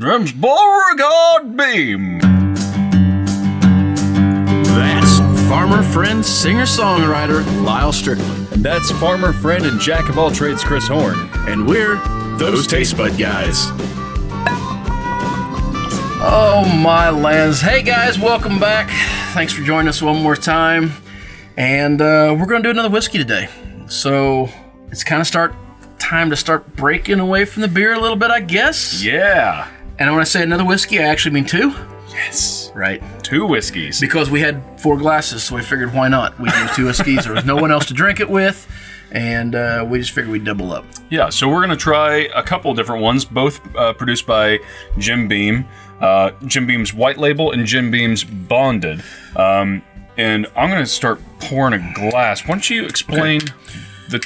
Drums Beauregard Beam. That's farmer, friend, singer-songwriter Lyal Strickland. And that's farmer, friend, and jack of all trades Chris Horn. And we're Those Tastebud Guys. Oh, my lands. Hey, guys, welcome back. Thanks for joining us one more time. And we're going to do another whiskey today. So it's kind of time to start breaking away from the beer a little bit, I guess. Yeah. And when I say another whiskey, I actually mean two. Yes. Right. 2 whiskeys. Because we had 4 glasses, so we figured why not? We used 2 whiskeys. There was no one else to drink it with. And we just figured we'd double up. Yeah, so we're going to try a couple different ones, both produced by Jim Beam. Jim Beam's White Label and Jim Beam's Bonded. And I'm going to start pouring a glass. Why don't you explain the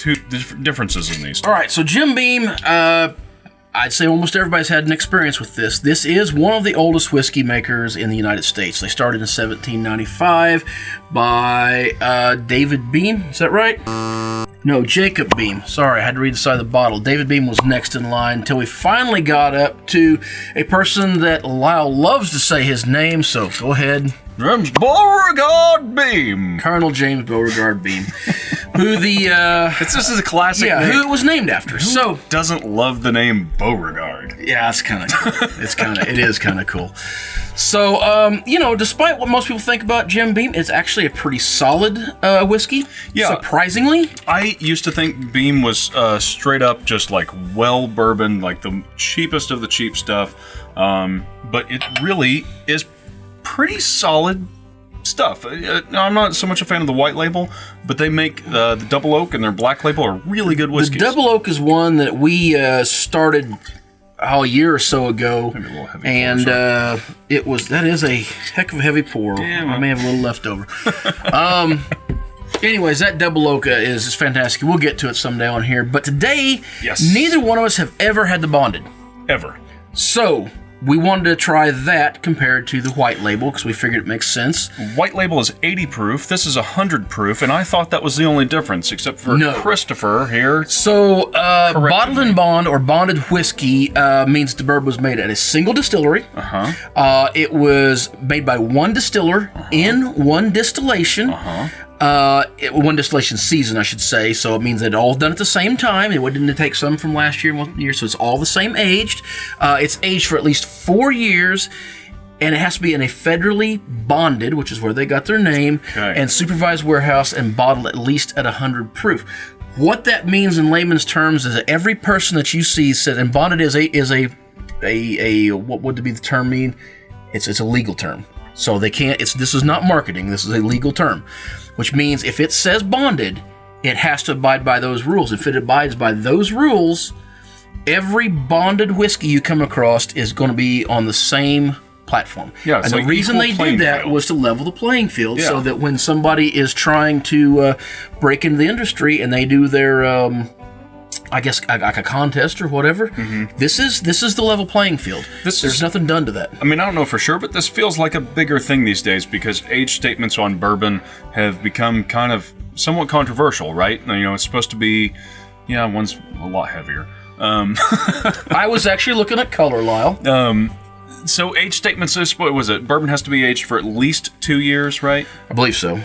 differences in these? All right, so Jim Beam, I'd say almost everybody's had an experience with this. This is one of the oldest whiskey makers in the United States. They started in 1795 by David Beam. Is that right? No, Jacob Beam. Sorry, I had to read the side of the bottle. David Beam was next in line until we finally got up to a person that Lyal loves to say his name, so go ahead. James Beauregard Beam. Colonel James Beauregard Beam. Who the... This is a classic name. who it was named after. Who doesn't love the name Beauregard? Yeah, it's kind of cool. It is kind of cool. So, despite what most people think about Jim Beam, it's actually a pretty solid whiskey. Yeah. Surprisingly. I used to think Beam was straight up just like well bourbon, like the cheapest of the cheap stuff. But it really is pretty solid stuff. I'm not so much a fan of the White Label, but they make the Double Oak and their Black Label are really good whiskeys. The Double Oak is one that we started a year or so ago, maybe a little heavy and that is a heck of a heavy pour. Yeah, I may have a little left over. Anyways, that Double Oak is fantastic. We'll get to it someday on here, but today, neither one of us have ever had the Bonded. Ever. So we wanted to try that compared to the White Label because we figured it makes sense. White Label is 80 proof. This is 100 proof, and I thought that was the only difference, except for Christopher here. So, bottled and bond or bonded whiskey means the bourbon was made at a single distillery. It was made by one distiller in one distillation. One distillation season, I should say. So it means that it all done at the same time. It didn't take some from last year and 1 year, so it's all the same aged. It's aged for at least 4 years, and it has to be in a federally bonded, which is where they got their name, and supervised warehouse and bottled at least at 100 proof. What that means in layman's terms is that every person that you see says, and bonded is a what would be the term mean? It's a legal term. So they can't. This is not marketing. This is a legal term, which means if it says bonded, it has to abide by those rules. If it abides by those rules, every bonded whiskey you come across is going to be on the same platform. Yeah, and the reason they did that was to level the playing field, so that when somebody is trying to break into the industry and they do their I guess like a contest or whatever. This is the level playing field. There's nothing done to that. I mean, I don't know for sure, but this feels like a bigger thing these days because age statements on bourbon have become kind of somewhat controversial, right? It's supposed to be, one's a lot heavier. I was actually looking at color, Lyal. So age statements, what was it? Bourbon has to be aged for at least 2 years, right? I believe so.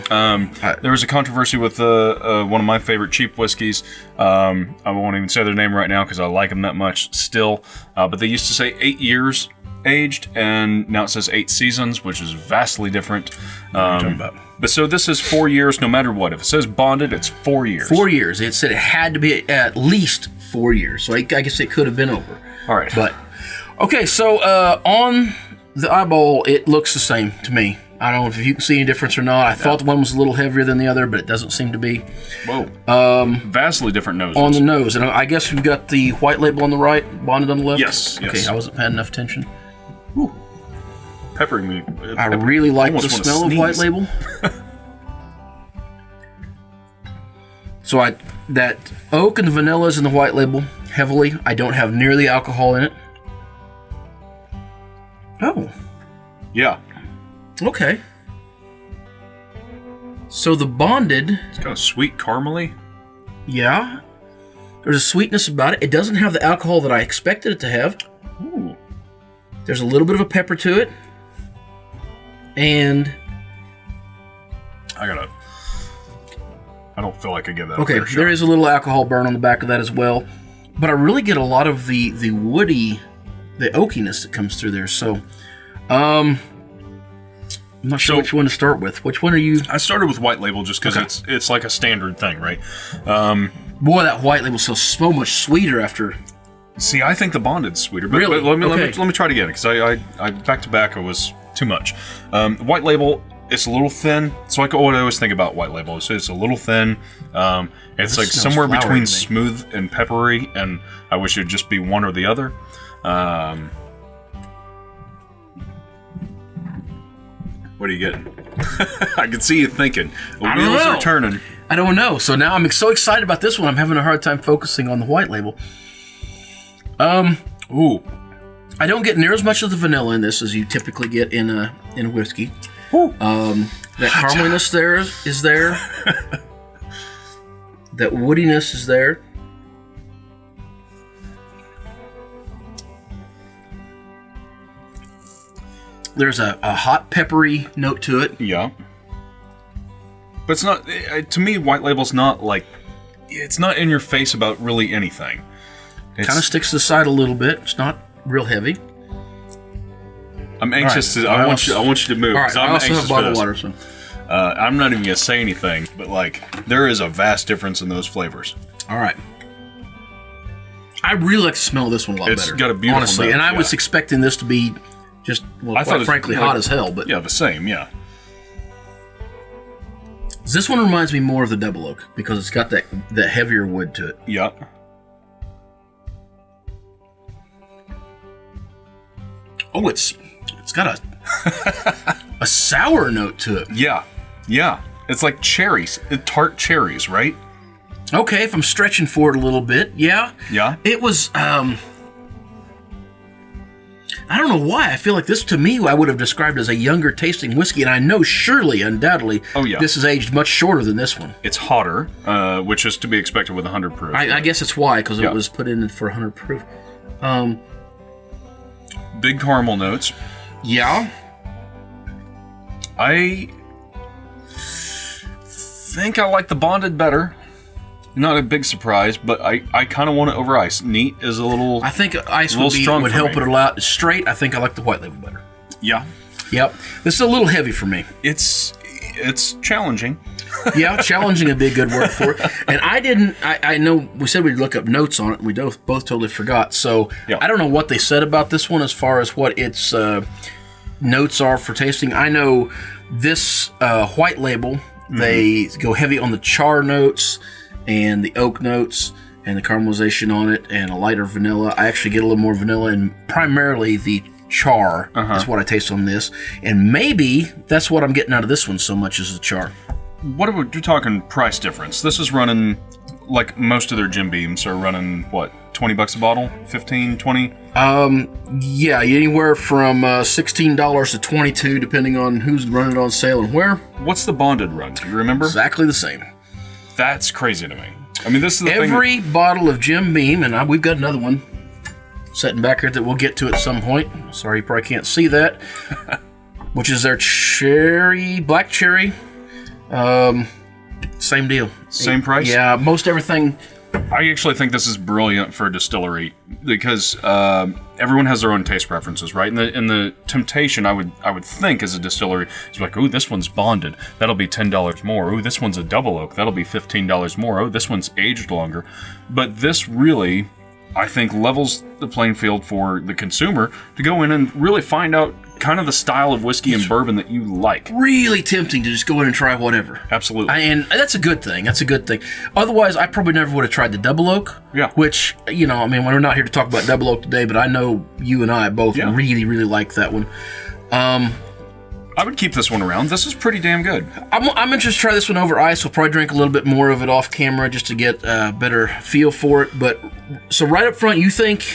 There was a controversy with one of my favorite cheap whiskeys. I won't even say their name right now because I like them that much still. But they used to say 8 years aged, and now it says 8 seasons, which is vastly different. What are you talking about? But so this is 4 years no matter what. If it says bonded, it's 4 years. 4 years. It said it had to be at least 4 years. So I guess it could have been over. All right. But okay, so on the eyeball, it looks the same to me. I don't know if you can see any difference or not. I thought the one was a little heavier than the other, but it doesn't seem to be. Whoa. Vastly different noses. On the nose. And I guess we've got the White Label on the right, bonded on the left? Yes. Okay, I wasn't paying enough attention. Whew. Peppering me. I really like the smell of White Label. So that oak and the vanilla is in the White Label heavily. I don't have nearly alcohol in it. Oh. Yeah. Okay. So the bonded... It's kind of sweet caramely. Yeah. There's a sweetness about it. It doesn't have the alcohol that I expected it to have. Ooh. There's a little bit of a pepper to it. And I don't feel like I give that okay, a fair shot. there is a little alcohol burn on the back of that as well. But I really get a lot of the woody, the oakiness that comes through there. So, I'm not sure which one to start with. Which one are you? I started with White Label just because it's like a standard thing, right? Boy, that White Label is so much sweeter after. See, I think the Bonded's sweeter. But, Really? but let Okay. me try it again because I back to back it was too much. White Label, it's a little thin. So what I always think about White Label is it's a little thin. It's like smells somewhere flowery between to me. smooth and peppery, and I wish it'd just be one or the other. What are you getting? I can see you thinking. The I don't wheels know. are turning. I don't know. So now I'm so excited about this one. I'm having a hard time focusing on the White Label. Ooh. I don't get near as much of the vanilla in this as you typically get in a whiskey. Ooh. That carameliness there is there. That woodiness is there. There's a hot peppery note to it. Yeah. But it's not, to me, White Label's not like, it's not in your face about really anything. Kind of sticks to the side a little bit. It's not real heavy. I'm anxious All to, right. I want you to move. All right, 'cause I I'm also anxious have for bottled this. water, so. I'm not even going to say anything, but like, there is a vast difference in those flavors. All right. I really like to smell this one a lot It's better. got a beautiful honestly, note, and I yeah. was expecting this to be just, I thought it quite was frankly, like- hot as hell. But Yeah, the same, yeah. this one reminds me more of the double oak because it's got that heavier wood to it. Yeah. Oh, it's got a sour note to it. Yeah. Yeah. It's like cherries, tart cherries, right? Okay, if I'm stretching for it a little bit, yeah. Yeah. It was, I don't know why. I feel like this, to me, I would have described as a younger tasting whiskey, and I know surely, undoubtedly, Oh, yeah. this is aged much shorter than this one. It's hotter, which is to be expected with 100 proof. I guess it's why, because Yeah. it was put in for 100 proof. Big caramel notes. Yeah. I think I like the Bonded better. Not a big surprise, but I kind of want it over ice. Neat is a little... I think ice little strong would for help me. it a lot. Straight, I think I like the White Label better. Yeah. Yep. This is a little heavy for me. It's challenging. Yeah, challenging would be a good word for it. And I know we said we'd look up notes on it, and we both totally forgot. So Yeah. I don't know what they said about this one as far as what its notes are for tasting. I know this White Label, they go heavy on the char notes and the oak notes and the caramelization on it and a lighter vanilla. I actually get a little more vanilla and primarily the char is what I taste on this. And maybe that's what I'm getting out of this one so much is the char. What are we talking price difference? This is running, like most of their Jim Beams are running, what, $20 a bottle? 15, 20? Yeah, anywhere from $16 to $22, depending on who's running it on sale and where. What's the Bonded run? Do you remember? Exactly the same. That's crazy to me. I mean, this is the thing. Every bottle of Jim Beam, and we've got another one sitting back here that we'll get to at some point. Sorry, you probably can't see that. Which is their black cherry. Same deal. Same price? Yeah, most everything. I actually think this is brilliant for a distillery because everyone has their own taste preferences, right? And the temptation, I would think, as a distillery, is like, oh, this one's bonded, that'll be $10 more. Oh, this one's a double oak, that'll be $15 more. Oh, this one's aged longer. But this really, I think, levels the playing field for the consumer to go in and really find out kind of the style of whiskey and bourbon that you like. Really tempting to just go in and try whatever. Absolutely. And that's a good thing. That's a good thing. Otherwise, I probably never would have tried the double oak. Yeah. Which, I mean, we're not here to talk about double oak today, but I know you and I both really, really like that one. I would keep this one around. This is pretty damn good. I'm interested to try this one over ice. We'll probably drink a little bit more of it off camera just to get a better feel for it. But so right up front, you think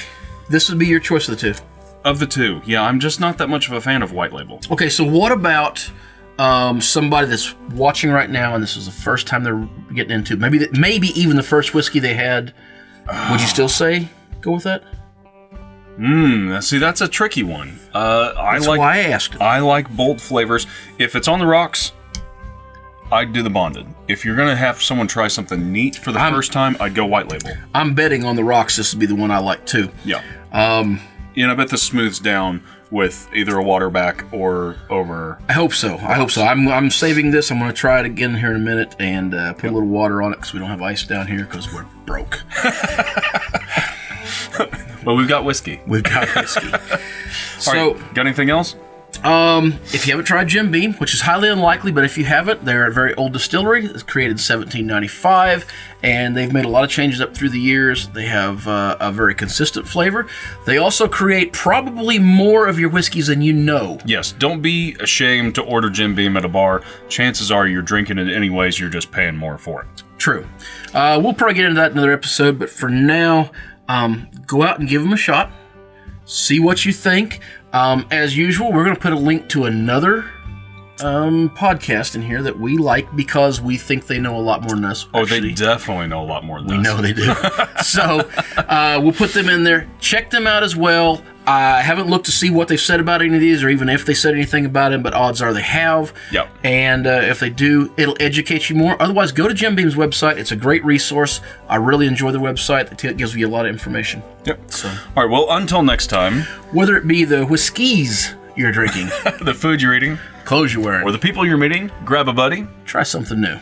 this would be your choice of the two? Of the two, yeah, I'm just not that much of a fan of White Label. Okay, so what about somebody that's watching right now and this is the first time they're getting into maybe even the first whiskey they had? Would you still say go with that? See, that's a tricky one. That's why I asked. I like bold flavors. If it's on the rocks, I'd do the bonded. If you're gonna have someone try something neat for the first time, I'd go white label. I'm betting on the rocks. This would be the one I like too. Yeah. I bet this smooths down with either a water back or over. I hope so. I'm saving this. I'm going to try it again here in a minute and put a little water on it because we don't have ice down here because we're broke. Well, we've got whiskey. So, right, got anything else? If you haven't tried Jim Beam, which is highly unlikely, but if you haven't, they're a very old distillery. It's created in 1795, and they've made a lot of changes up through the years. They have a very consistent flavor. They also create probably more of your whiskeys than you know. Yes, don't be ashamed to order Jim Beam at a bar. Chances are you're drinking it anyways, you're just paying more for it. True. We'll probably get into that in another episode, but for now, go out and give them a shot. See what you think. As usual, we're going to put a link to another podcast in here that we like because we think they know a lot more than us. Oh, they definitely know a lot more than us. We know they do. So we'll put them in there. Check them out as well. I haven't looked to see what they've said about any of these or even if they said anything about them, but odds are they have. Yep. And if they do, it'll educate you more. Otherwise, go to Jim Beam's website. It's a great resource. I really enjoy the website. It gives you a lot of information. Yep. So, all right, well, until next time. Whether it be the whiskeys you're drinking, the food you're eating, clothes you're wearing, or the people you're meeting, grab a buddy. Try something new.